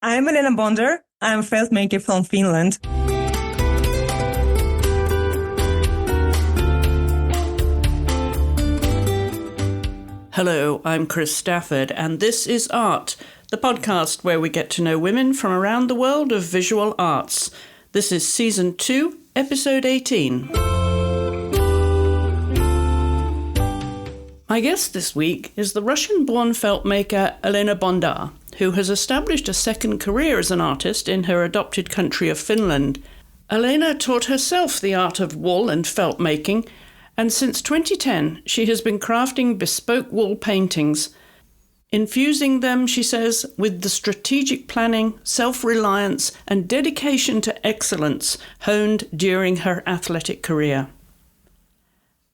I'm Elena Bondar. I'm a Feltmaker from Finland. Hello, I'm Chris Stafford, and this is Art, the podcast where we get to know women from around the world of visual arts. This is Season 2, Episode 18. My guest this week is the Russian-born Feltmaker Elena Bondar, who has established a second career as an artist in her adopted country of Finland. Elena taught herself the art of wool and felt making, and since 2010 she has been crafting bespoke wool paintings, infusing them, she says, with the strategic planning, self-reliance and dedication to excellence honed during her athletic career.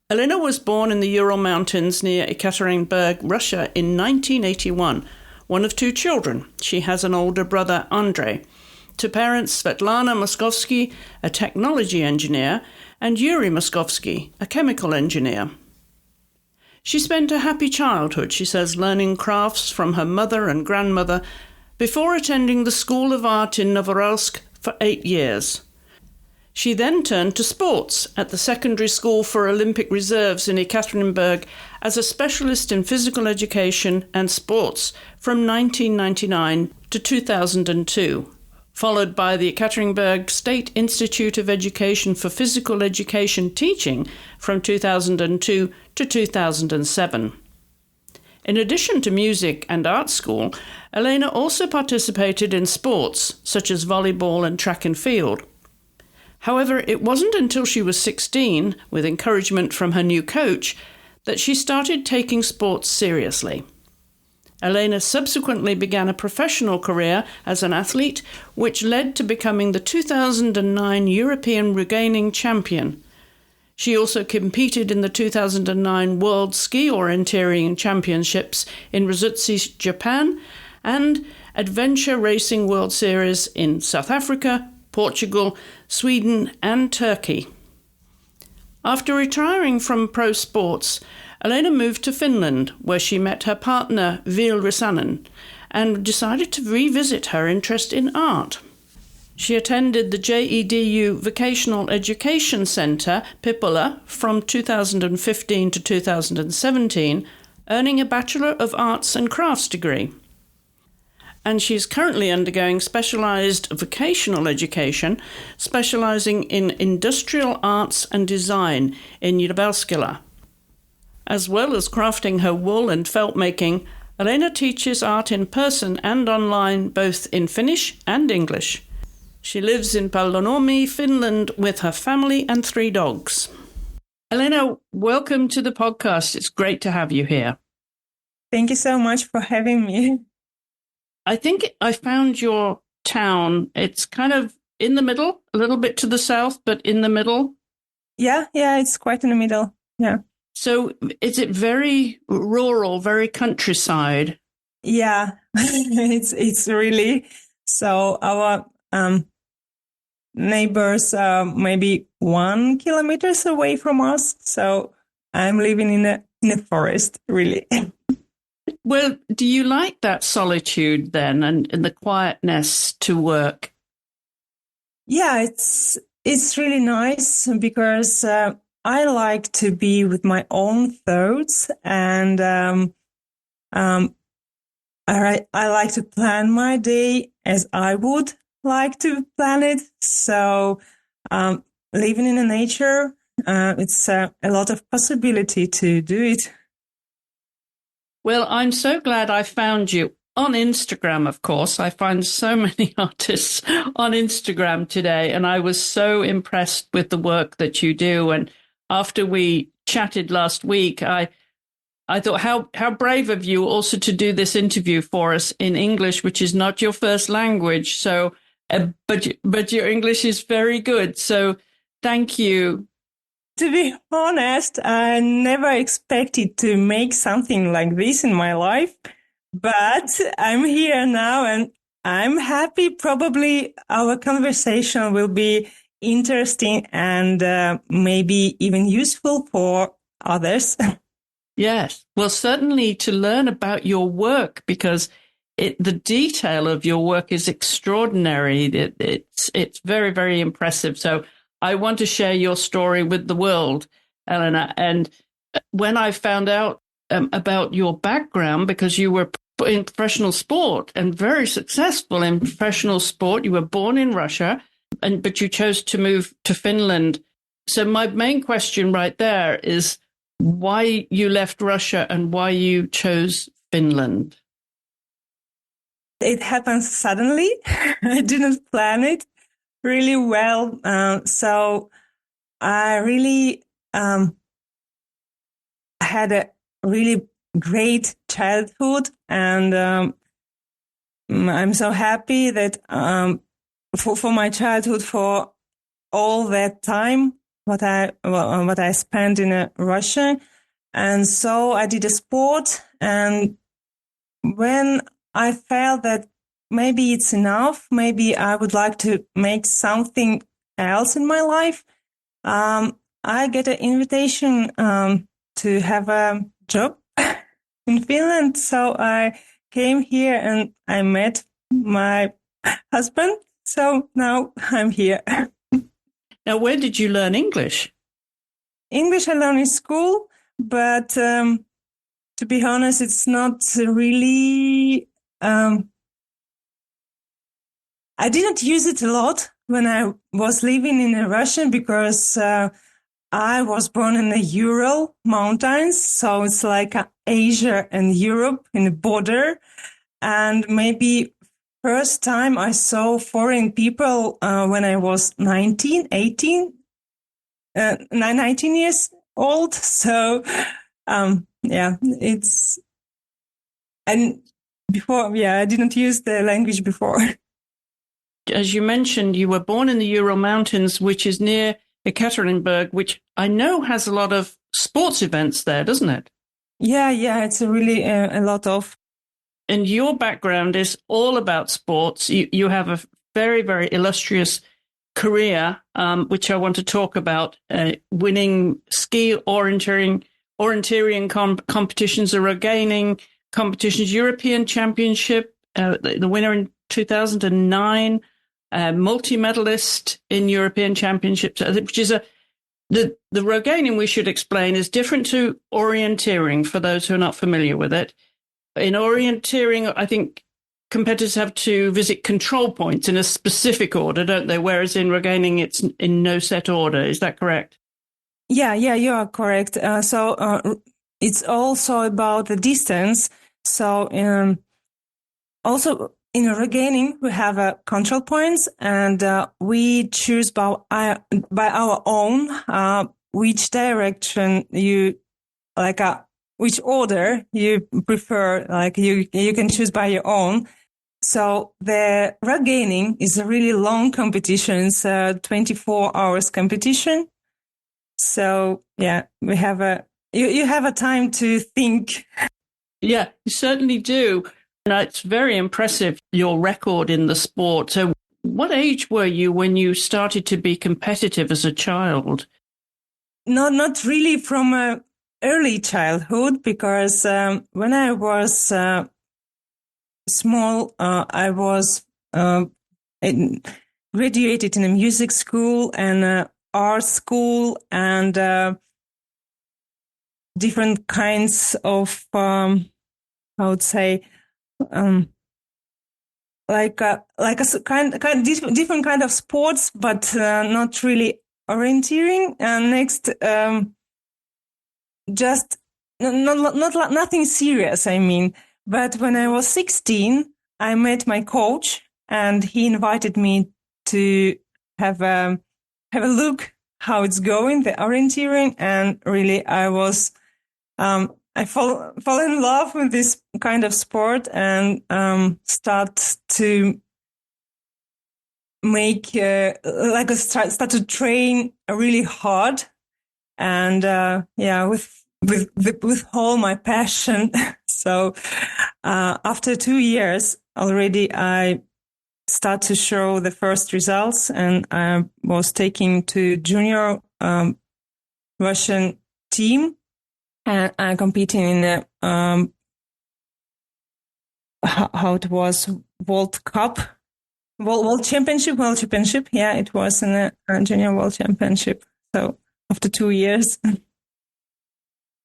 Elena was born in the Ural Mountains near Ekaterinburg, Russia in 1981, one of two children. She has an older brother, Andrei, to parents Svetlana Moskovsky, a technology engineer, and Yuri Moskovsky, a chemical engineer. She spent a happy childhood, she says, learning crafts from her mother and grandmother before attending the School of Art in Novorossiysk for 8 years. She then turned to sports at the Secondary School for Olympic Reserves in Ekaterinburg as a specialist in physical education and sports from 1999 to 2002. Followed by the Ekaterinburg State Institute of Education for Physical Education Teaching from 2002 to 2007. In addition to music and art school, Elena also participated in sports such as volleyball and track and field. However, it wasn't until she was 16, with encouragement from her new coach, that she started taking sports seriously. Elena subsequently began a professional career as an athlete, which led to becoming the 2009 European Regaining Champion. She also competed in the 2009 World Ski Orienteering Championships in Rizutsi, Japan, and Adventure Racing World Series in South Africa, Portugal, Sweden, and Turkey. After retiring from pro sports, Elena moved to Finland, where she met her partner, Ville Rissanen, and decided to revisit her interest in art. She attended the JEDU Vocational Education Centre, Pippola, from 2015 to 2017, earning a Bachelor of Arts and Crafts degree. And she's currently undergoing specialised vocational education, specialising in industrial arts and design in Jyväskylä. As well as crafting her wool and felt making, Elena teaches art in person and online, both in Finnish and English. She lives in Pallonurmi, Finland, with her family and 3 dogs. Elena, welcome to the podcast. It's great to have you here. Thank you so much for having me. I think I found your town. It's kind of in the middle, a little bit to the south, but in the middle. Yeah, it's quite in the middle. Yeah. So is it very rural, very countryside? Yeah, it's really. So our neighbors are maybe 1 kilometer away from us. So I'm living in a forest, really. Well, do you like that solitude then and the quietness to work? Yeah, it's really nice because I like to be with my own thoughts, and I like to plan my day as I would like to plan it. So living in the nature, it's a lot of possibility to do it. Well, I'm so glad I found you on Instagram, of course. I find so many artists on Instagram today, and I was so impressed with the work that you do. And after we chatted last week, I thought how brave of you also to do this interview for us in English, which is not your first language. So, but your English is very good. So thank you. To be honest, I never expected to make something like this in my life, but I'm here now and I'm happy. Probably our conversation will be interesting and maybe even useful for others. Yes. Well, certainly to learn about your work, because the detail of your work is extraordinary. It's very, very impressive. So I want to share your story with the world, Elena. And when I found out about your background, because you were in professional sport and very successful in professional sport, you were born in Russia, but you chose to move to Finland. So my main question right there is why you left Russia and why you chose Finland. It happened suddenly. I didn't plan it really well. So I really had a really great childhood, and I'm so happy that for my childhood, for all that time what I spent in Russia, and so I did a sport, and when I felt that maybe it's enough, maybe I would like to make something else in my life, I get an invitation to have a job in Finland. So I came here and I met my husband. So now I'm here. Now, where did you learn English? English I learned in school, but to be honest, it's not really... I didn't use it a lot when I was living in Russia because I was born in the Ural Mountains. So it's like Asia and Europe in the border. And maybe first time I saw foreign people when I was 19 years old. So, it's... And before, I didn't use the language before. As you mentioned, you were born in the Ural Mountains, which is near Ekaterinburg, which I know has a lot of sports events there, doesn't it? Yeah, it's really a lot of. And your background is all about sports. You have a very, very illustrious career, which I want to talk about, winning ski orienteering competitions, the Roganing competitions, European Championship, the winner in 2009, multi-medalist in European Championships, which is the Roganing, we should explain, is different to orienteering for those who are not familiar with it. In orienteering, I think competitors have to visit control points in a specific order, don't they? Whereas in Roganing, it's in no set order. Is that correct? Yeah, you are correct. So it's also about the distance. So also in Roganing, we have control points, and we choose by our own which direction you like. Which order you prefer, like you can choose by your own. So the Roganing is a really long competition. It's a 24 hours competition. So we have you have a time to think. Yeah, you certainly do. And it's very impressive, your record in the sport. So what age were you when you started to be competitive as a child? Not really from early childhood, because when I was small, I was graduated in a music school and art school and different kinds of I would say different kind of sports, but not really orienteering. And next. Just not nothing serious, I mean. But when I was 16, I met my coach, and he invited me to have a look how it's going, the orienteering, and really I was I fall in love with this kind of sport and start to make start to train really hard. And with all my passion. So after 2 years already, I start to show the first results, and I was taken to junior Russian team, and I competing in the how it was, World Cup, World Championship. Yeah, it was in a junior World Championship. So after 2 years.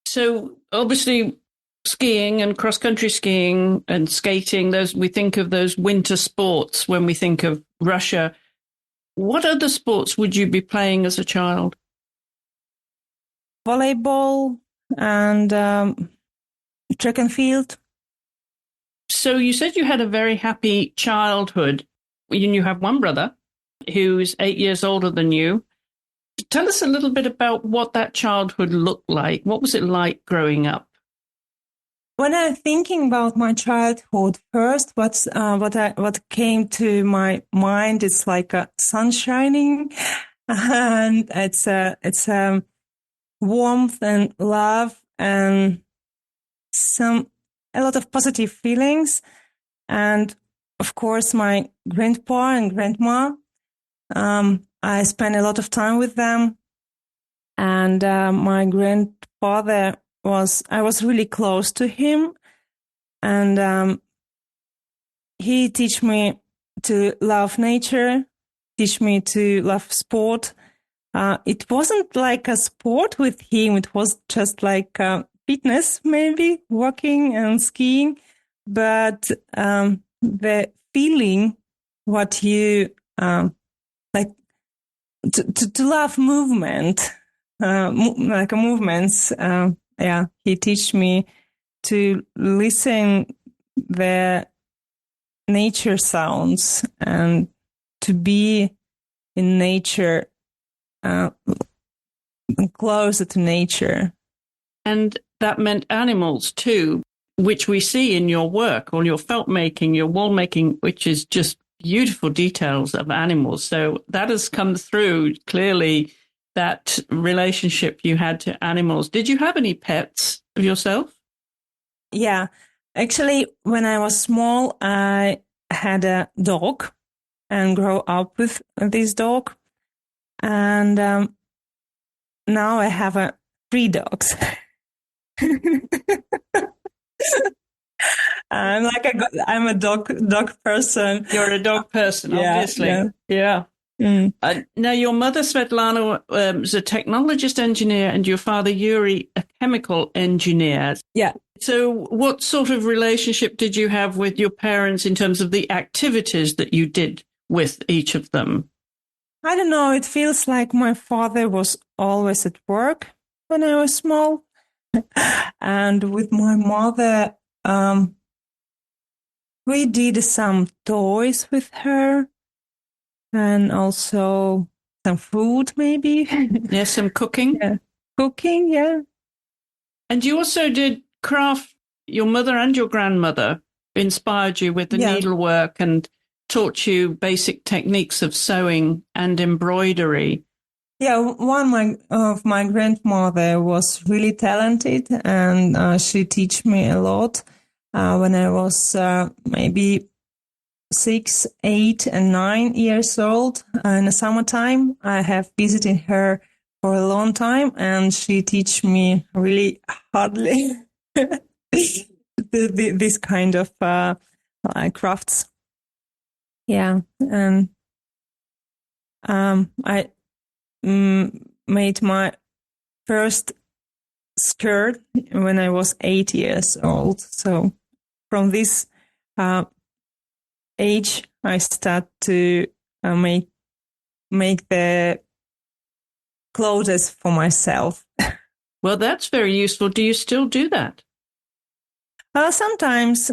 So obviously skiing and cross-country skiing and skating, those we think of those winter sports when we think of Russia. What other sports would you be playing as a child? Volleyball and track and field. So you said you had a very happy childhood. You have one brother who's 8 years older than you. Tell us a little bit about what that childhood looked like. What was it like growing up? When I'm thinking about my childhood, first, what came to my mind is like a sun shining, and it's a warmth and love and a lot of positive feelings, and of course my grandpa and grandma. I spent a lot of time with them, and my grandfather I was really close to him, and he teach me to love nature, teach me to love sport. It wasn't like a sport with him; it was just like fitness, maybe walking and skiing. But the feeling, what you like to love movement, like a movements. Yeah, he teach me to listen the nature sounds and to be in nature, closer to nature. And that meant animals too, which we see in your work, or your felt making, your wall making, which is just beautiful details of animals. So that has come through clearly, that relationship you had to animals. Did you have any pets of yourself? Yeah. Actually, when I was small, I had a dog and grew up with this dog. And now I have 3 dogs. I'm a dog person. You're a dog person, obviously. Yeah. Mm. Now, your mother, Svetlana, was a technologist engineer, and your father, Yuri, a chemical engineer. Yeah. So what sort of relationship did you have with your parents in terms of the activities that you did with each of them? I don't know. It feels like my father was always at work when I was small. And with my mother, we did some toys with her. And also some food, maybe. Yes, some cooking. Yeah. Cooking, yeah. And you also did craft. Your mother and your grandmother inspired you with the needlework and taught you basic techniques of sewing and embroidery. Yeah, one of my grandmother was really talented, and she taught me a lot when I was maybe 6, 8, and 9 years old. In the summertime, I have visited her for a long time, and she teach me really hardly this kind of crafts. Yeah, and I made my first skirt when I was 8 years old. So from this age, I start to make the clothes for myself. Well, that's very useful. Do you still do that? Sometimes,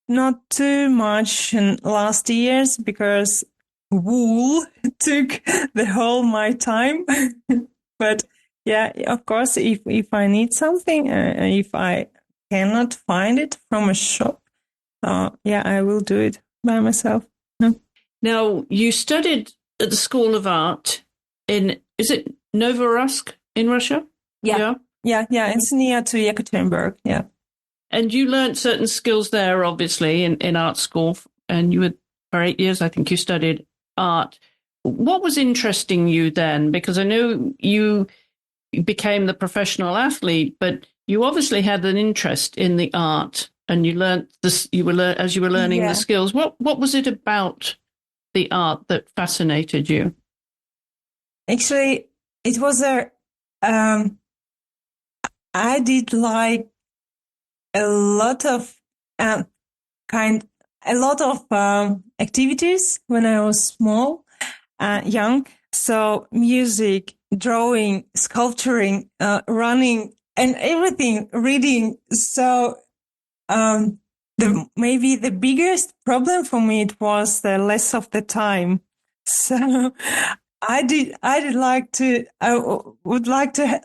not too much in last years, because wool took the whole my time. But yeah, of course, if I need something, if I cannot find it from a shop, I will do it by myself. Now, you studied at the School of Art is it Novorossiysk in Russia? Yeah. It's near to Yekaterinburg. Yeah. And you learned certain skills there, obviously, in art school. And you were, for 8 years, I think you studied art. What was interesting you then? Because I know you became the professional athlete, but you obviously had an interest in the art and you learned this. As you were learning the skills. What was it about the art that fascinated you? Actually, it was I did like a lot of activities when I was small, young. So music, drawing, sculpturing, running, and everything, reading. So maybe the biggest problem for me, it was the less of the time. So I would like to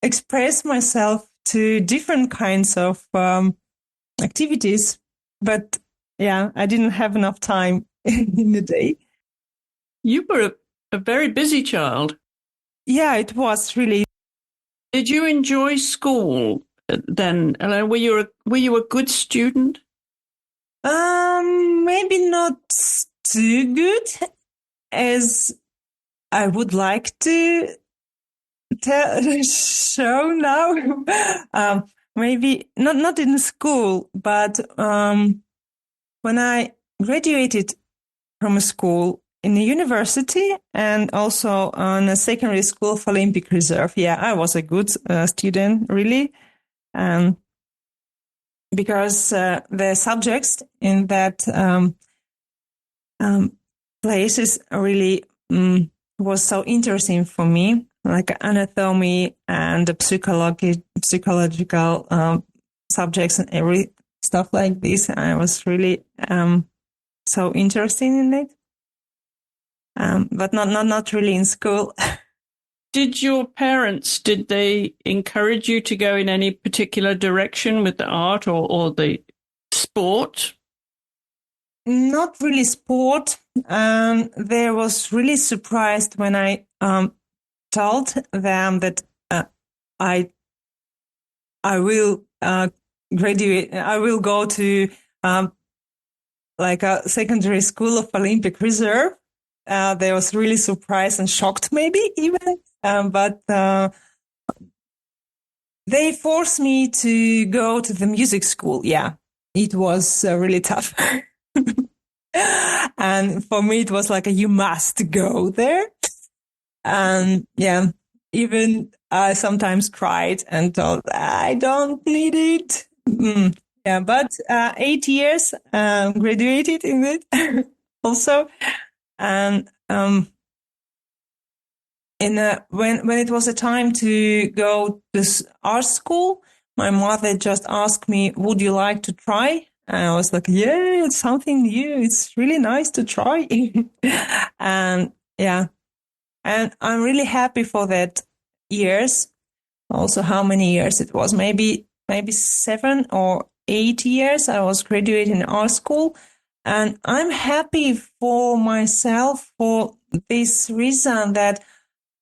express myself to different kinds of activities, but yeah, I didn't have enough time in the day. You were a very busy child. Yeah, it was really. Did you enjoy school then, Elena? Were you a good student? Maybe not too good as I would like to show now. Maybe not in school, but when I graduated from a school in a university and also on a secondary school for Olympic Reserve, yeah, I was a good student, really, because the subjects in that places really was so interesting for me, like anatomy and the psychological subjects and every stuff like this. I was really so interested in it, but not really in school. Did your parents, did they encourage you to go in any particular direction with the art or the sport? Not really sport. They was really surprised when I told them that I will graduate. I will go to like a secondary school of Olympic Reserve. They was really surprised and shocked, maybe even. But they forced me to go to the music school. Yeah, it was really tough. And for me, it was like you must go there. And yeah, even I sometimes cried and thought, I don't need it. Yeah, but 8 years graduated in it also. And when it was a time to go to art school, my mother just asked me, would you like to try? And I was like, yeah, it's something new. It's really nice to try. And yeah, and I'm really happy for that years. Also, how many years it was? Maybe 7 or 8 years I was graduating in art school. And I'm happy for myself for this reason that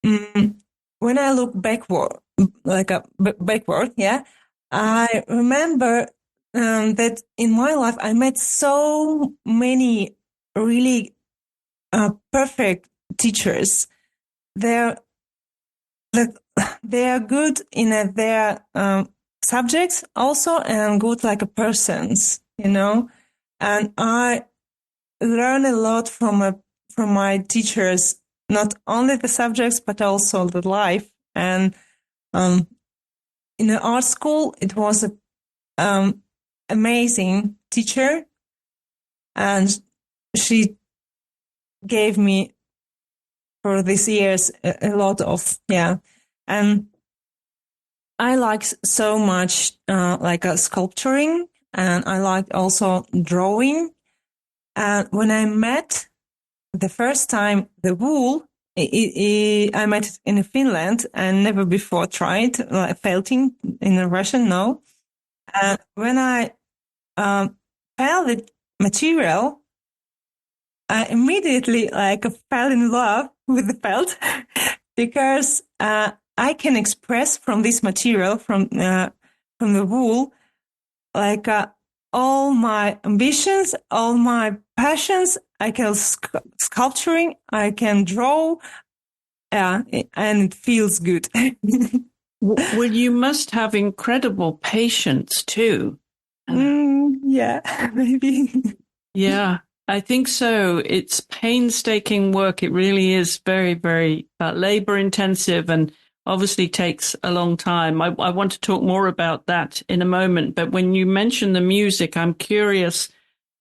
when I look backward, yeah, I remember that in my life I met so many really perfect teachers. They're good in their subjects also, and good like a persons, you know. And I learn a lot from my teachers, not only the subjects but also the life. And in the art school, it was a amazing teacher, and she gave me for these years a lot of and I like so much sculpturing, and I liked also drawing. And when I met the first time the wool, I met it in Finland and never before tried felting in Russian. No, and when I felt the material, I immediately fell in love with the felt because I can express from this material, from the wool, all my ambitions, all my passions. I can sculpturing, I can draw, and it feels good. Well, you must have incredible patience too. Yeah, maybe. Yeah, I think so. It's painstaking work. It really is very, very labor intensive and obviously takes a long time. I want to talk more about that in a moment. But when you mention the music, I'm curious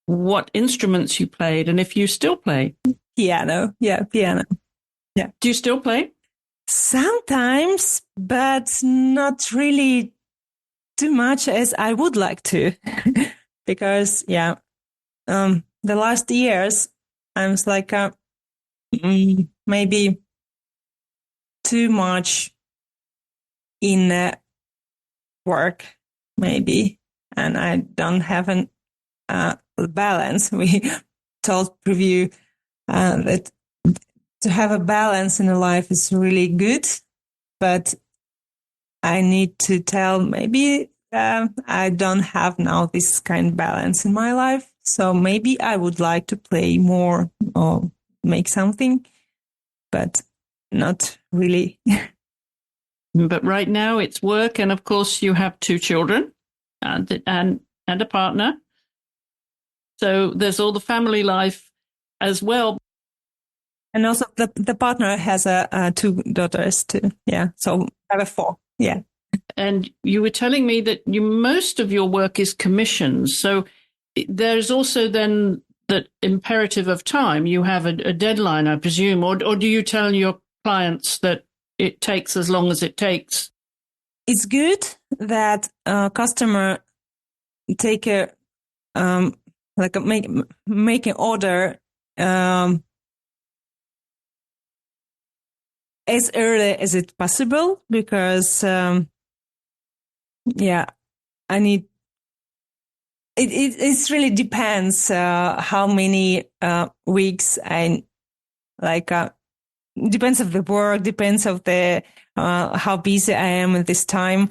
what instruments you played and if you still play. Piano. Yeah, piano. Yeah. Do you still play? Sometimes, but not really too much as I would like to. Because, the last years, I was like, maybe too much in work, maybe. And I don't have an balance. We told preview that to have a balance in a life is really good, but I need to tell maybe I don't have now this kind of balance in my life. So maybe I would like to play more or make something, but not really. But right now it's work. And of course you have 2 children and a partner. So there's all the family life as well. And also the partner has 2 daughters too. Yeah. So I have 4. Yeah. And you were telling me that most of your work is commissions. So there's also then that imperative of time. You have a deadline, I presume, or do you tell your clients that it takes as long as it takes? It's good that a customer take a make an order as early as it's possible, because I need it really depends how many weeks I like. Depends of the work, depends of the how busy I am at this time,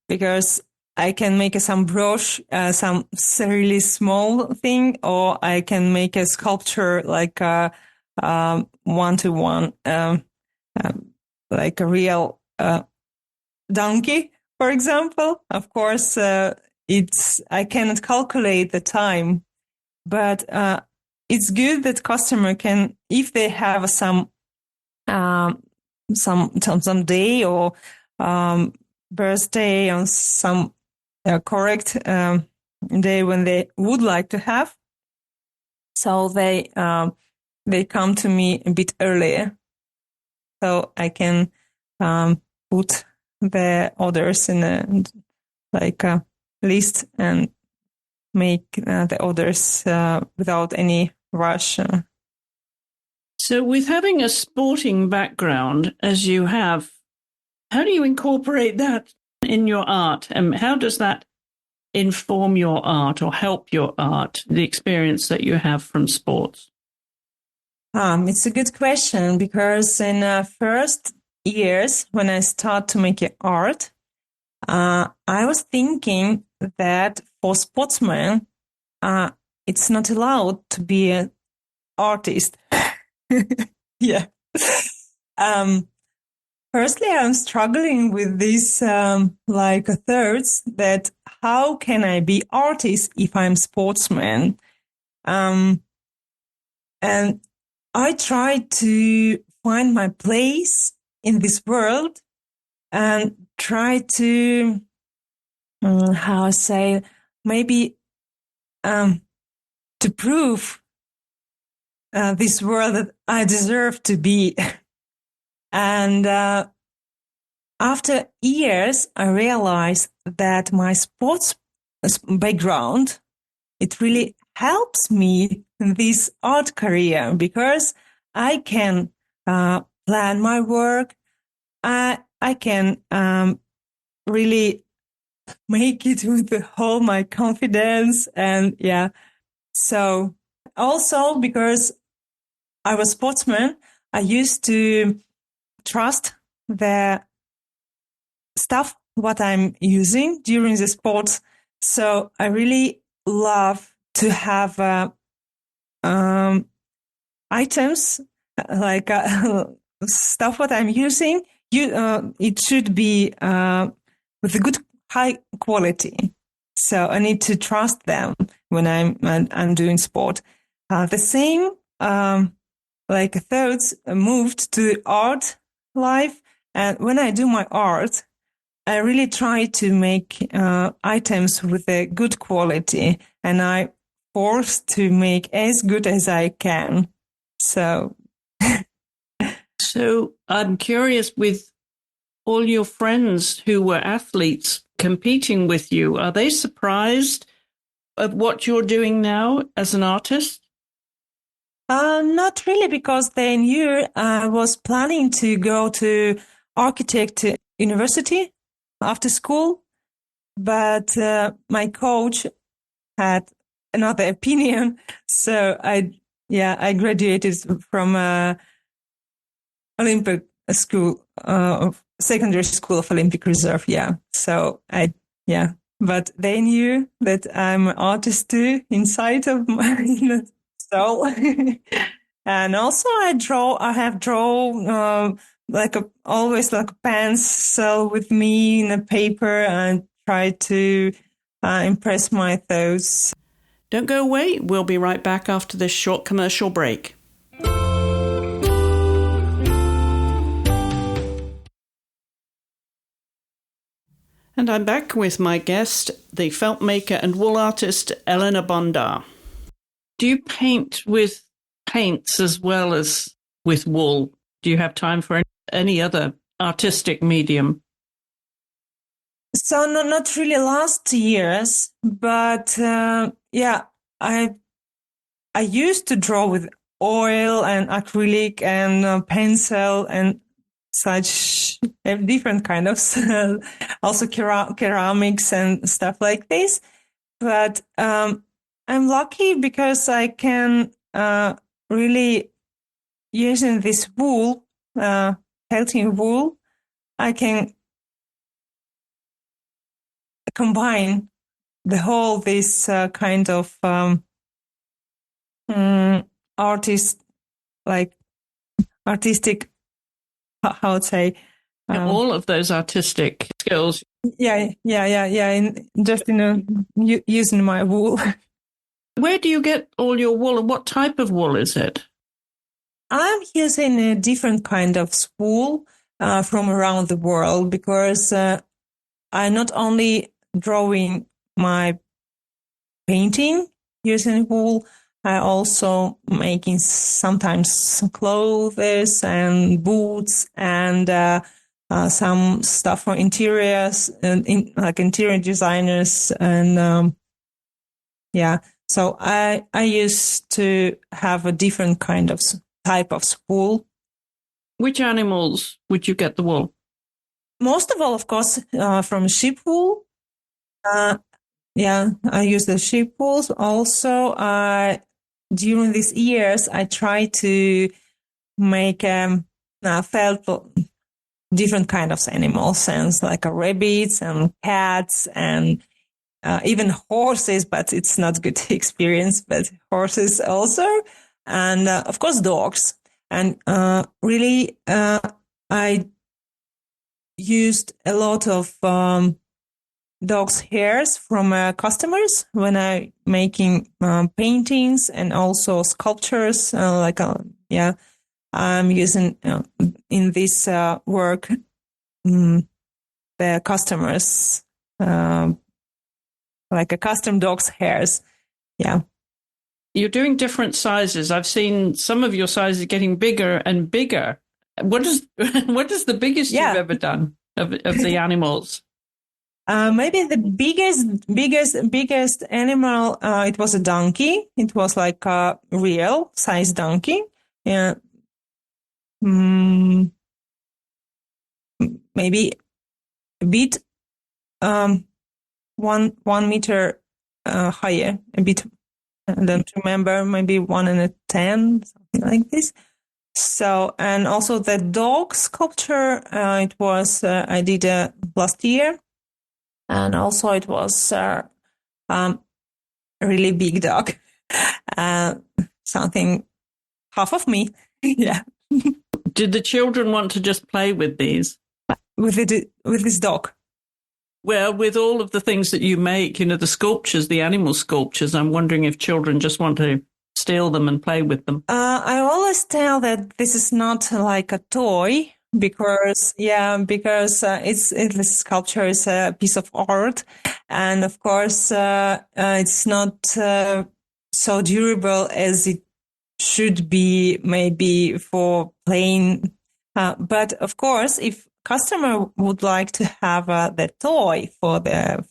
because I can make some brooch, some really small thing, or I can make a sculpture like a 1-to-1, like a real donkey, for example. Of course, I cannot calculate the time, but it's good that customer can, if they have some day or birthday on some correct day when they would like to have, so they come to me a bit earlier, so I can put the orders in a list and make the orders without any rush. So with having a sporting background as you have, how do you incorporate that in your art? And how does that inform your art or help your art, the experience that you have from sports? It's a good question, because in first years when I start to make art, I was thinking that for sportsmen, it's not allowed to be an artist. Yeah. Firstly, I'm struggling with this thoughts that how can I be artist if I'm sportsman? And I try to find my place in this world and try to, maybe to prove this world that I deserve to be. And after years, I realized that my sports background, it really helps me in this art career, because I can plan my work. I can really make it with all my confidence. And so also because I was sportsman, I used to trust the stuff what I'm using during the sports. So I really love to have items like stuff what I'm using. It should be with a good high quality. So I need to trust them when I'm doing sport. The same, like thoughts moved to art life. And when I do my art, I really try to make items with a good quality, and I force to make as good as I can. So I'm curious, with all your friends who were athletes competing with you, are they surprised at what you're doing now as an artist? Not really, because they knew I was planning to go to architect university after school, but my coach had another opinion. So I graduated from Olympic school, secondary school of Olympic Reserve. Yeah. So but they knew that I'm an artist too inside of my soul. And also I have drawn, always like a pencil with me in a paper and try to impress my thoughts. Don't go away. We'll be right back after this short commercial break. And I'm back with my guest, the Feltmaker and wool artist, Elena Bondar. Do you paint with paints as well as with wool? Do you have time for any other artistic medium? So not really last years, but I used to draw with oil and acrylic and pencil and such different kind of also ceramics and stuff like this. But I'm lucky because I can really, using this wool, felting wool, I can combine the whole this kind of artistic, how to say, all of those artistic skills. Using my wool. Where do you get all your wool, and what type of wool is it? I'm using a different kind of wool from around the world, because I'm not only drawing my painting using wool, I also making sometimes clothes and boots and some stuff for interiors and like interior designers and So I used to have a different kind of type of wool. Which animals would you get the wool? Most of all, of course, from sheep wool. I use the sheep wools. Also, during these years, I try to make felt different kind of animals, and like rabbits and cats and even horses, but it's not good experience, but horses also. And of course, dogs. And really, I used a lot of dogs' hairs from customers when I making paintings and also sculptures. I'm using in this work the customers like a custom dog's hairs. Yeah. You're doing different sizes. I've seen some of your sizes getting bigger and bigger. What is the biggest you've ever done of the animals? Maybe the biggest animal, it was a donkey. It was like a real size donkey. Yeah. Maybe a bit, 1 meter higher, a bit. I don't remember, maybe 110, something like this. So, and also the dog sculpture, it was, I did last year. And also it was a really big dog, something half of me. Yeah. Did the children want to just play with these? With this dog? Well, with all of the things that you make, the sculptures, the animal sculptures, I'm wondering if children just want to steal them and play with them. I always tell that this is not like a toy because the sculpture is a piece of art, and of course it's not so durable as it should be, maybe for playing. But of course, if customer would like to have the toy for the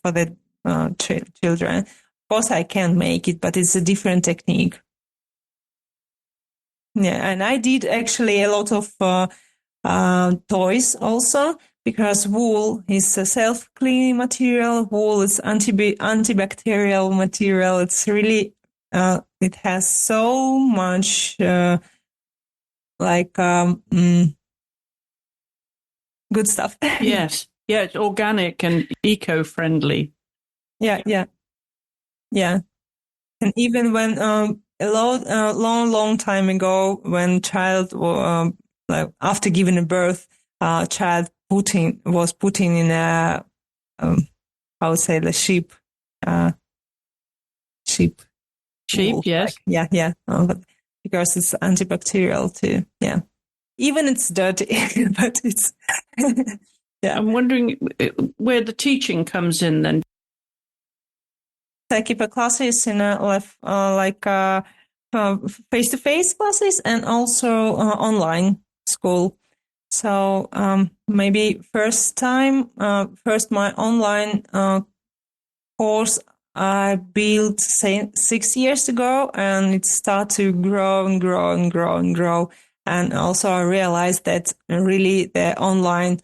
children, of course I can make it, but it's a different technique. Yeah, and I did actually a lot of toys also, because wool is a self-cleaning material. Wool is antibacterial material. It's really it has so much good stuff. Yes, yeah, it's organic and eco-friendly. Yeah. And even when a long time ago, when child after giving a birth, child was putting in a I would say the sheep. Sheep, yes. Because it's antibacterial too. Yeah. Even it's dirty, but it's, yeah. I'm wondering where the teaching comes in then. I keep a classes in face-to-face classes and also online school. So maybe first my online course I built 6 years ago, and it started to grow and grow and grow and grow. And also I realized that really the online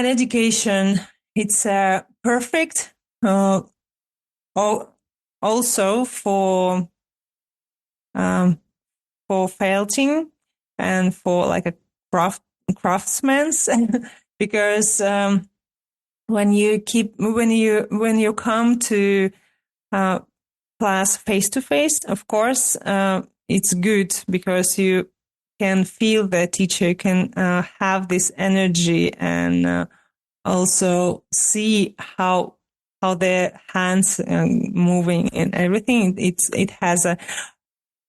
education, it's perfect also for felting and for like a craftsman's because when you come to class face to face, of course it's good because you can feel the teacher, can have this energy and also see how their hands moving and everything. It has a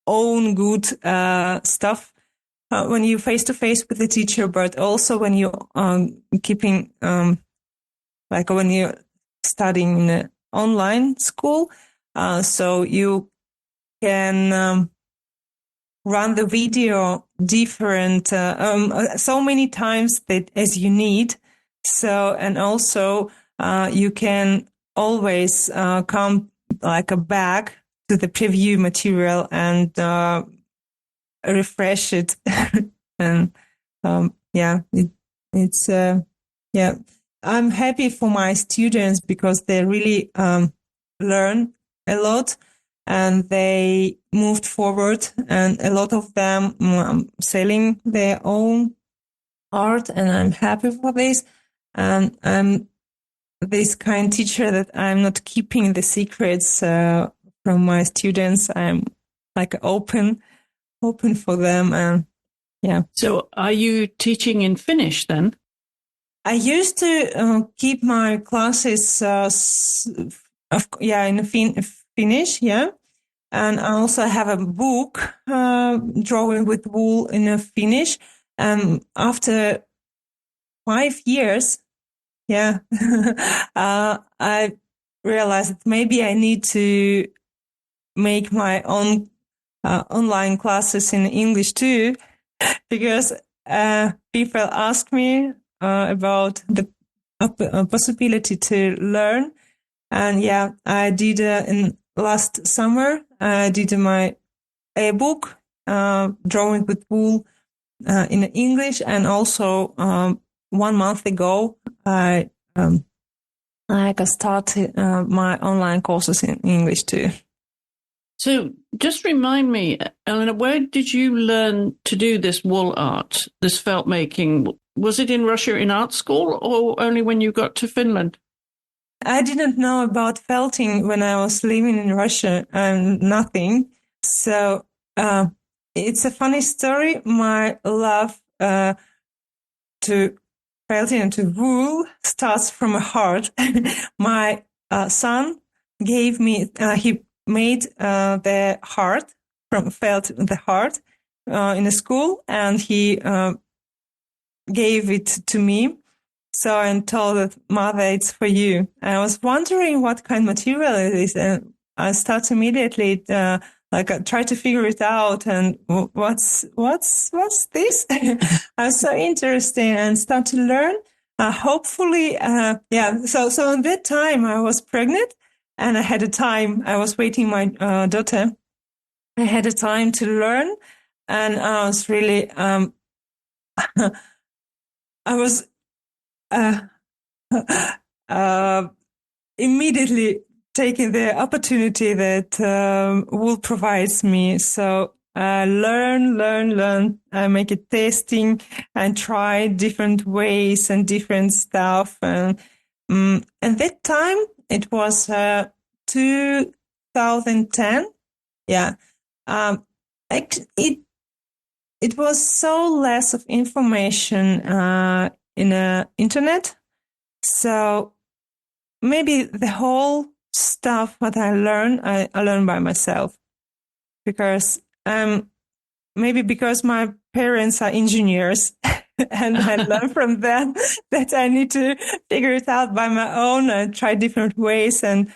own good stuff when you face to face with the teacher, but also when you keeping like when you're studying in an online school, so you can run the video different so many times that as you need. So, and also you can always come like a back to the preview material and refresh it. And it's I'm happy for my students because they really learn a lot and they moved forward, and a lot of them selling their own art, and I'm happy for this. And I'm this kind teacher that I'm not keeping the secrets from my students. I'm like open for them, and yeah. So are you teaching in Finnish then? I used to keep my classes in Finnish, yeah. And I also have a book, Drawing with Wool in Finnish. After 5 years, I realized that maybe I need to make my own online classes in English too, because people ask me about the possibility to learn. And I did in last summer, I did my ebook, Drawing with Wool in English, and also 1 month ago, I started my online courses in English too. So just remind me, Elena, where did you learn to do this wool art, this felt making? Was it in Russia in art school or only when you got to Finland? I didn't know about felting when I was living in Russia, nothing. So it's a funny story. My love to felting into wool starts from a heart. My son gave me, he made the heart from felt the heart in a school, and he gave it to me. So I told it, Mother, it's for you. And I was wondering what kind of material it is, and I start immediately try to figure it out. And what's this? I was so interested and start to learn. Hopefully, So at that time I was pregnant, and I had a time. I was waiting my daughter. I had a time to learn, and I was really I was immediately taking the opportunity that wool provides me. So learn. I make it testing and try different ways and different stuff. And at that time, it was 2010. Yeah. It was so less of information in the internet. So maybe the whole stuff what I learned by myself, because maybe because my parents are engineers and I learned from them that I need to figure it out by my own and try different ways and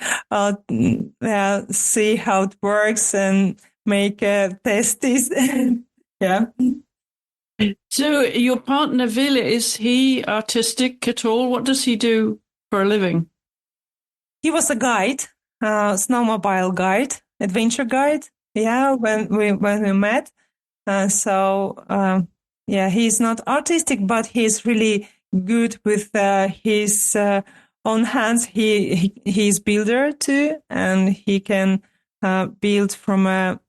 see how it works and make testes. Yeah. So your partner, Ville, is he artistic at all? What does he do for a living? He was a guide, snowmobile guide, adventure guide. Yeah, when we met. He's not artistic, but he's really good with his own hands. He's builder too, and he can build from a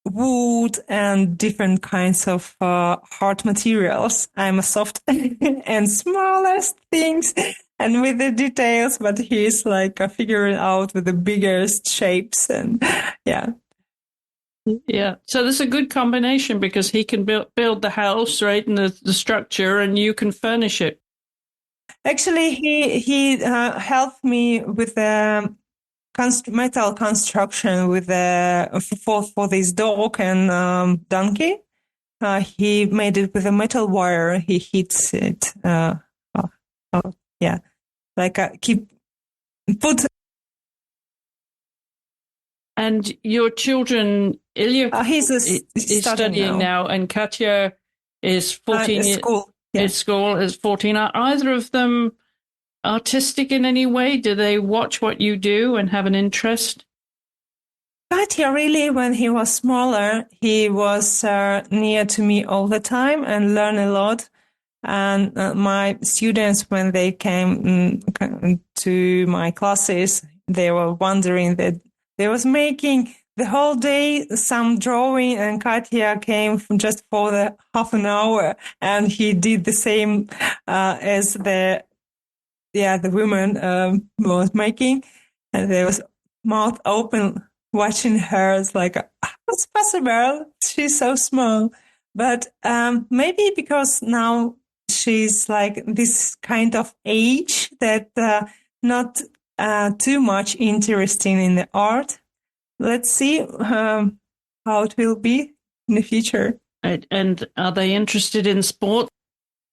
wood and different kinds of hard materials. I'm a soft and smallest things and with the details, but he's like figuring out with the biggest shapes and yeah. Yeah. So there's a good combination because he can build the house, right, and the structure, and you can furnish it. Actually, he helped me with the metal construction with for this dog and donkey. He made it with a metal wire. He hits it. Put. And your children, Ilya, he's studying now, and Katya is 14. School. Yeah. At school is 14. Are either of them artistic in any way? Do they watch what you do and have an interest? Katya, really, when he was smaller, he was near to me all the time and learned a lot. And my students, when they came to my classes, they were wondering that they was making the whole day some drawing, and Katya came just for the half an hour, and he did the same as the woman was making, and there was mouth open watching her. It's like, what's possible? She's so small. But maybe because now she's like this kind of age that not too much interesting in the art. Let's see how it will be in the future. And are they interested in sport?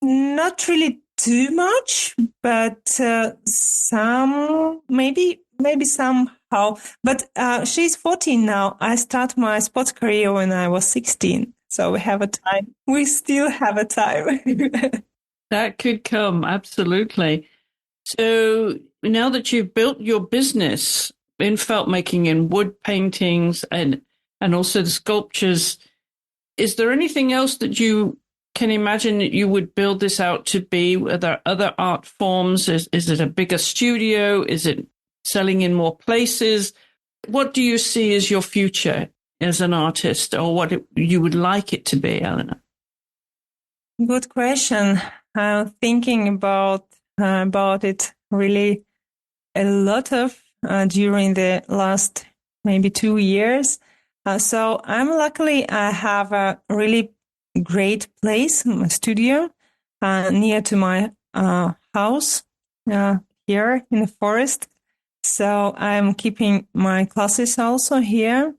Not really too much, but some, maybe somehow. But she's 14 now. I started my sports career when I was 16. So we have a time. We still have a time. That could come, absolutely. So now that you've built your business in felt making and wood paintings and also the sculptures, is there anything else that you can imagine that you would build this out to be? Are there other art forms? Is it a bigger studio? Is it selling in more places? What do you see as your future as an artist, or what you would like it to be, Elena? Good question. I'm thinking about it really a lot of during the last maybe 2 years. So I have a really great place, my studio, near to my house here in the forest. So I'm keeping my classes also here,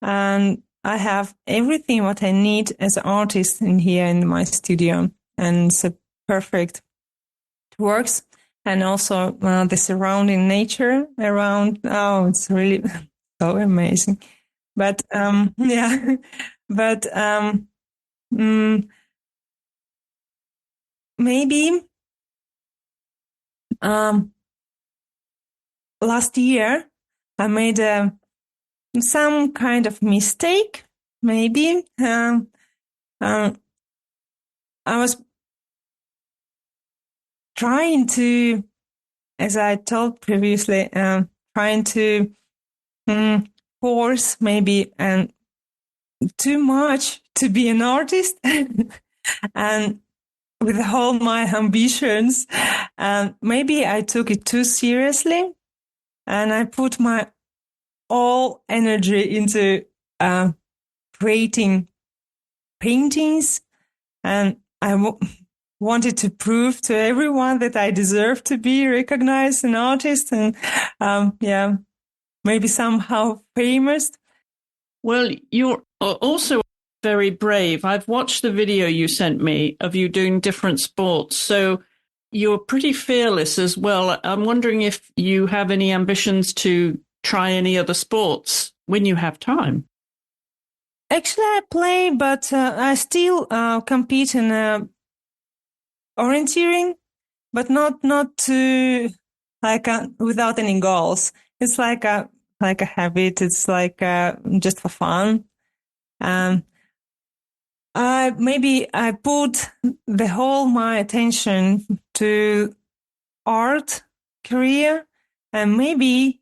and I have everything what I need as an artist in here in my studio, and it's a perfect. It works, and also the surrounding nature around. Oh, it's really so amazing. But yeah, but maybe last year I made some kind of mistake. Maybe I was trying to, as I told previously, trying to force maybe too much to be an artist, and with all my ambitions, maybe I took it too seriously, and I put my all energy into creating paintings, and I wanted to prove to everyone that I deserve to be recognized an artist, and maybe somehow famous. Well, you're also very brave. I've watched the video you sent me of you doing different sports, so you're pretty fearless as well. I'm wondering if you have any ambitions to try any other sports when you have time. Actually, I play, but I still compete in orienteering, but not to without any goals. It's like a habit. It's like just for fun. I put the whole my attention to art career, and maybe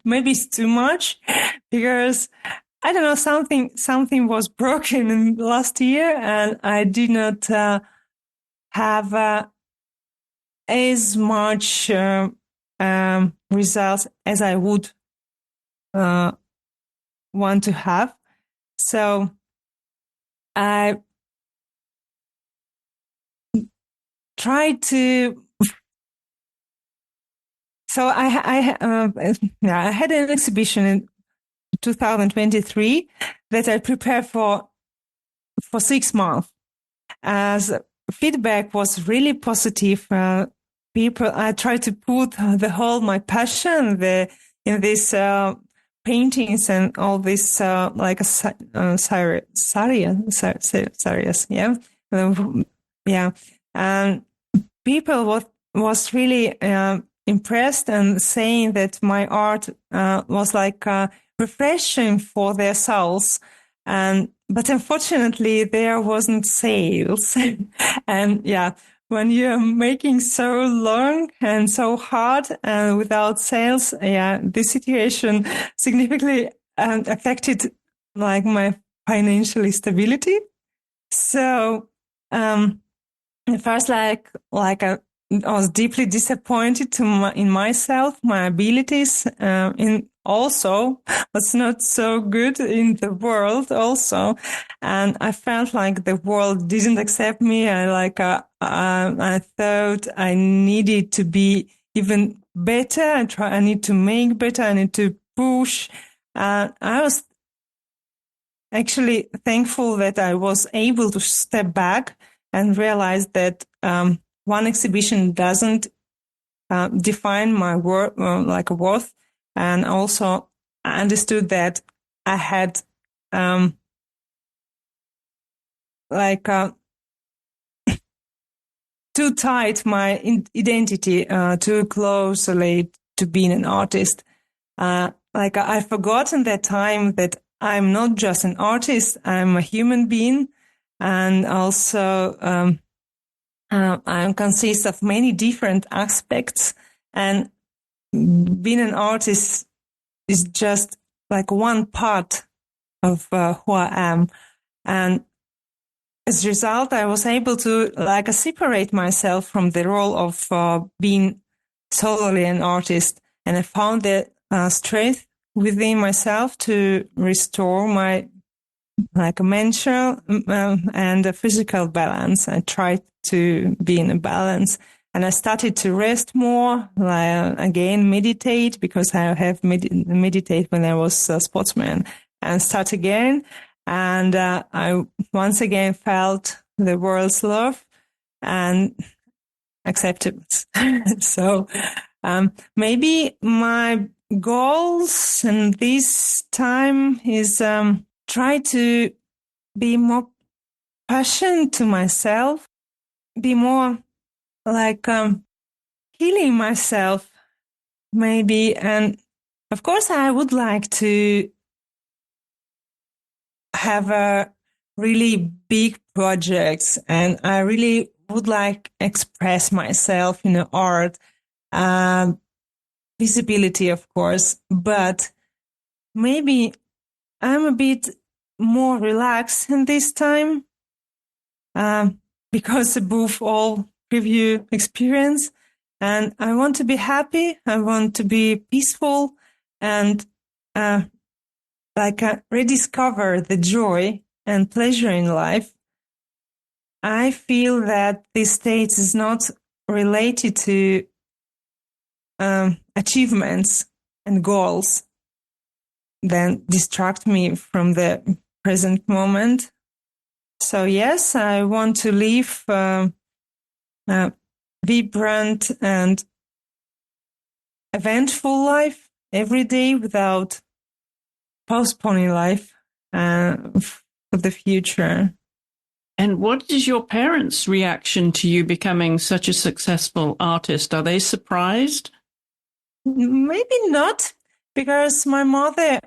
maybe it's too much, because I don't know, something was broken in last year, and I did not have as much results as I would want to have. So I tried to. So I had an exhibition in 2023 that I prepared for 6 months. As feedback was really positive. People, I tried to put the whole my passion in this paintings and all this like a saris, yeah, and people was really impressed and saying that my art was like refreshing for their souls, but unfortunately there wasn't sales. And when you're making so long and so hard and without sales, the situation significantly affected like my financial stability. So at first, I was deeply disappointed in myself, my abilities, in also what's not so good in the world also. And I felt like the world didn't accept me. I thought I needed to be even better. I need to make better. I need to push. I was actually thankful that I was able to step back and realize that one exhibition doesn't define my worth. And also I understood that I had too tight my identity too closely to being an artist. I forgot in that time that I'm not just an artist, I'm a human being, and also I consist of many different aspects, and being an artist is just like one part of who I am. And as a result, I was able to separate myself from the role of being solely an artist, and I found the strength within myself to restore my like a mental and a physical balance. I tried to be in a balance, and I started to rest more. Again, meditate, because I have meditate when I was a sportsman, and start again. And I once again felt the world's love and acceptance. So maybe my goals in this time is try to be more passionate to myself, be more like healing myself, maybe. And of course, I would like to have a really big projects, and I really would like express myself in the art, visibility, of course, but maybe I'm a bit more relaxed in this time, because above all preview experience, and I want to be happy. I want to be peaceful, and rediscover the joy and pleasure in life. I feel that this state is not related to achievements and goals that distract me from the present moment. So yes, I want to live vibrant and eventful life every day without postponing life for the future. And what is your parents' reaction to you becoming such a successful artist? Are they surprised? Maybe not, because my mother,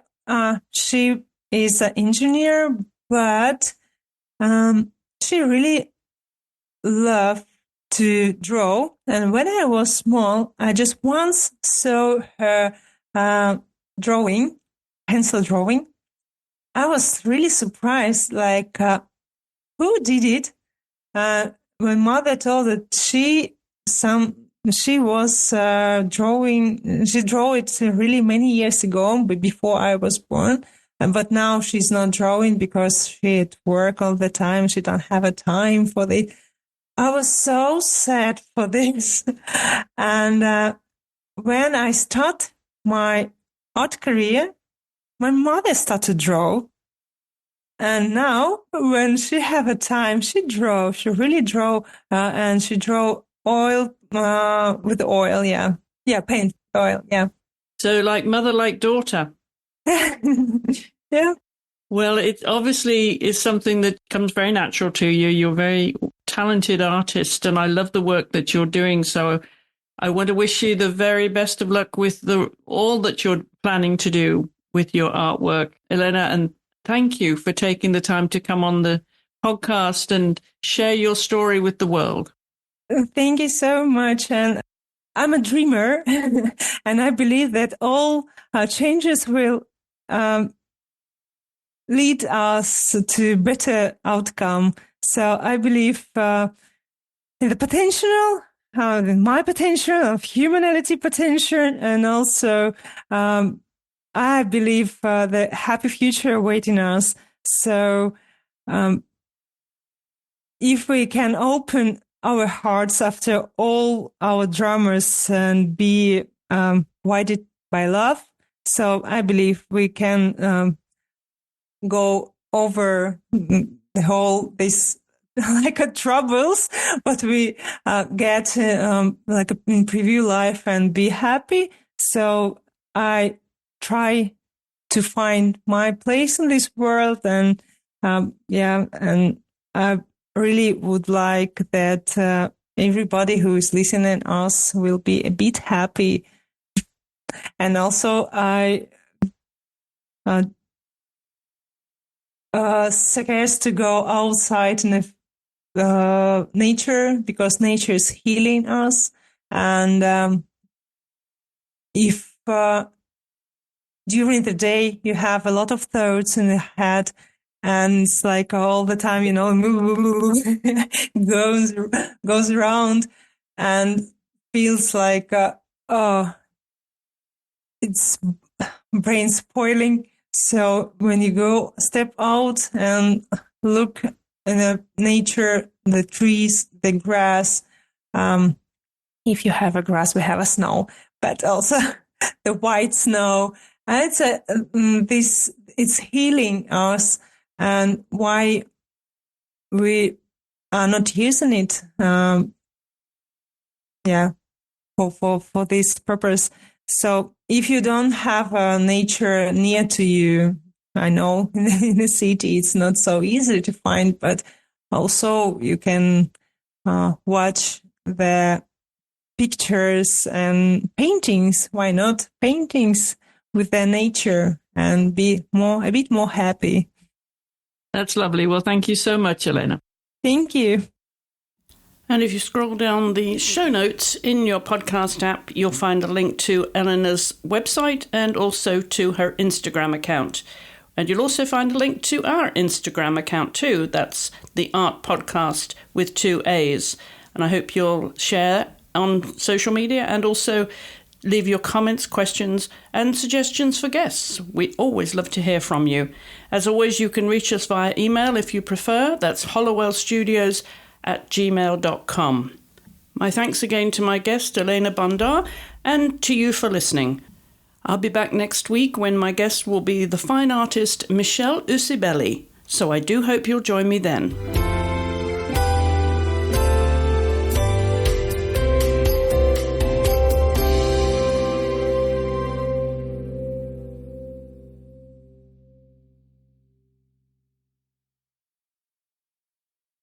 she is an engineer, but she really loved to draw. And when I was small, I just once saw her drawing, pencil drawing. I was really surprised, like, who did it? My mother told that she was drawing. She drew it really many years ago, but before I was born. But now she's not drawing because she at work all the time. She don't have a time for it. I was so sad for this. And when I start my art career, my mother started to draw. And now, when she have a time, she really draw, and she draw oil, with oil, yeah. Yeah, paint, oil, yeah. So like mother, like daughter. Yeah. Well, it obviously is something that comes very natural to you. You're a very talented artist, and I love the work that you're doing. So I want to wish you the very best of luck with all that you're planning to do with your artwork, Elena, and thank you for taking the time to come on the podcast and share your story with the world. Thank you so much. And I'm a dreamer, and I believe that all changes will lead us to better outcome. So I believe in the potential, my potential, of humanity potential, and also I believe the happy future awaiting us. So if we can open our hearts after all our dramas and be guided by love, so I believe we can go over the whole this like a troubles, but we get like a preview life and be happy. So I try to find my place in this world, and and I really would like that everybody who is listening us will be a bit happy. And also I suggest to go outside in the nature, because nature is healing us. And if during the day you have a lot of thoughts in the head, and it's like all the time, goes around and feels like it's brain spoiling. So when you go step out and look in the nature, the trees, the grass, if you have a grass, we have a snow, but also the white snow. And it's healing us, and why we are not using it. For this purpose. So if you don't have nature near to you, I know in the city it's not so easy to find, but also you can watch the pictures and paintings. Why not paintings with the nature and be a bit more happy? That's lovely. Well, thank you so much, Elena. Thank you. And if you scroll down the show notes in your podcast app, you'll find a link to Elena's website and also to her Instagram account. And you'll also find a link to our Instagram account too. That's the AART Podcast with 2 A's. And I hope you'll share on social media and also leave your comments, questions and suggestions for guests. We always love to hear from you. As always, you can reach us via email if you prefer. That's hollowellstudios@gmail.com. My thanks again to my guest, Elena Bondar, and to you for listening. I'll be back next week when my guest will be the fine artist Michelle Usibelli, so I do hope you'll join me then.